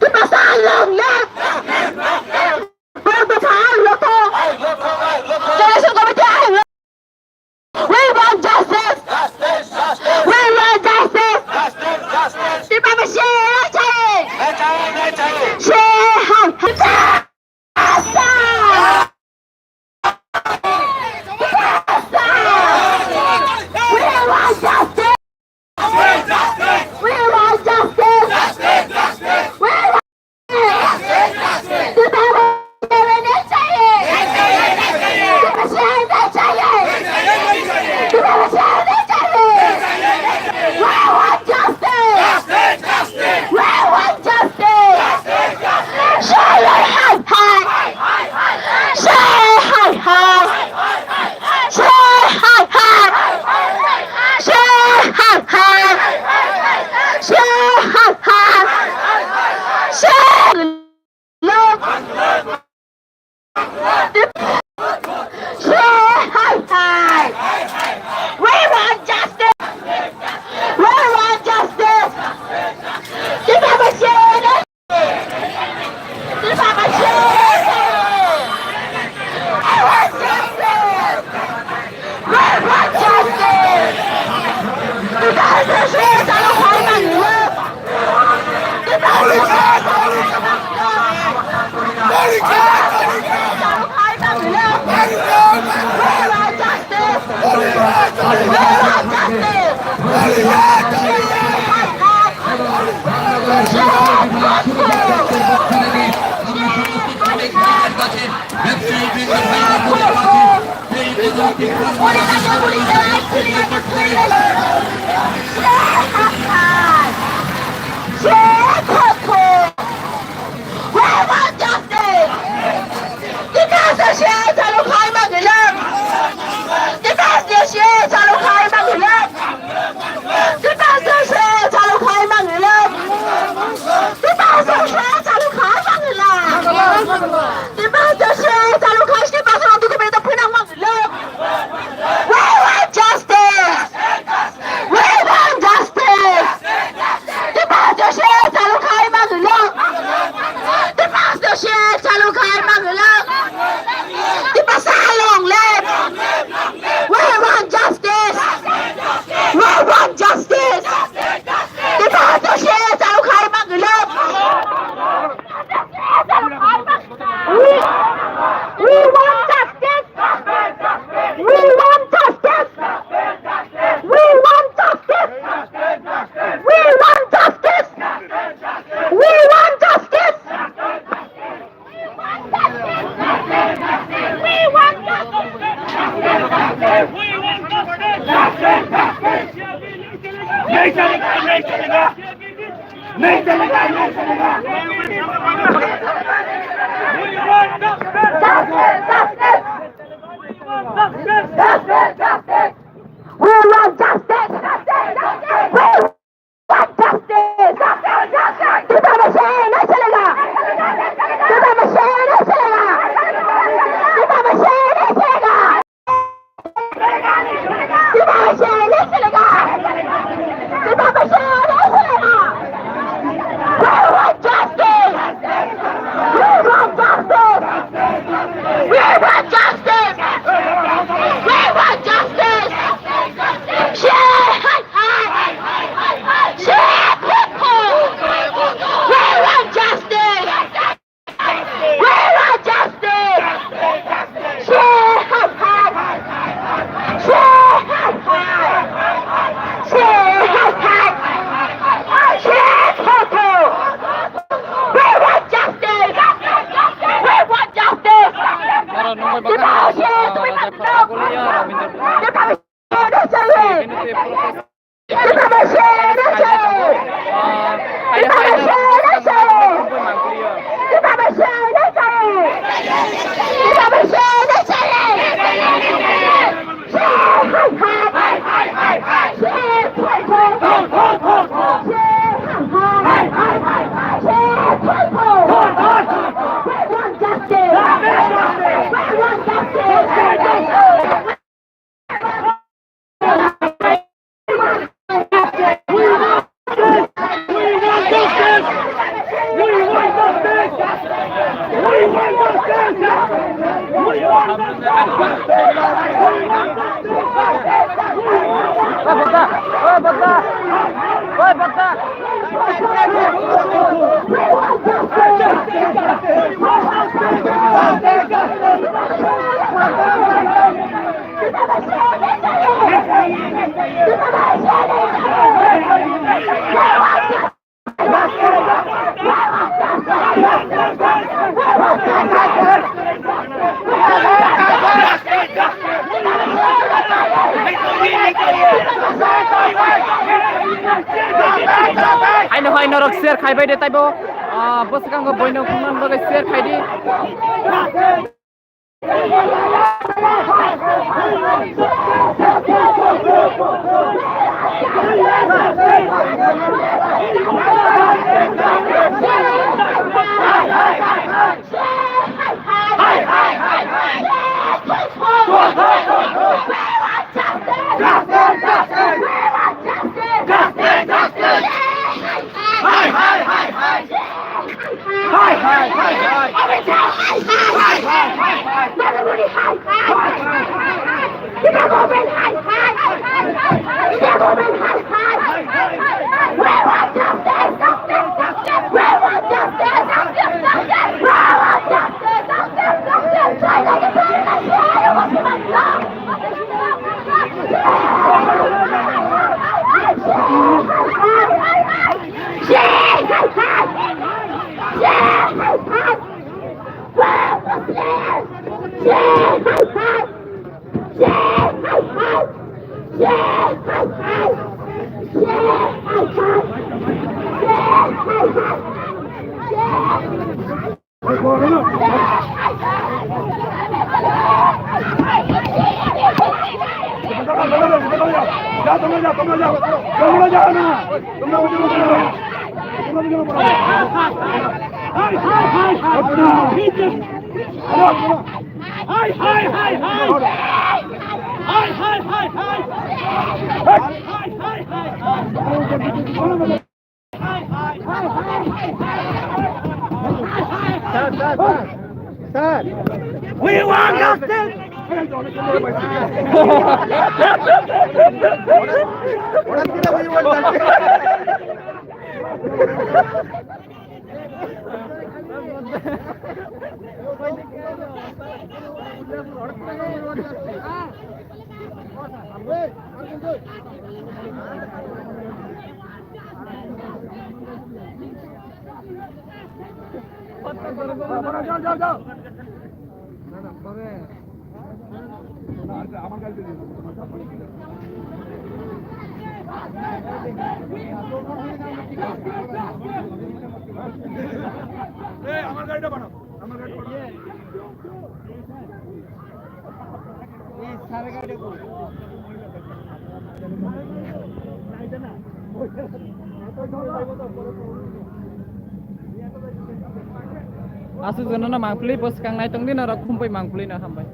ที่ประสานลงเล็บเปิดประธานแล้วก็จะได้สู้กับประเทศ We want justice We want justice ที่ประมาเชียร์ใช่เชียร์ให้We want justice! We want justice! Aino aino rok share khaibai de taibo boskango boino khungnan bagai share khaidi We want justice! আমার গাড়িটা বানাও আমার গাড়িটা বানাও এই সারা গাড়িটা কই নাইটা না asu jono na mangpli boskang nai tongdi na rok khumpai mangpli na hambai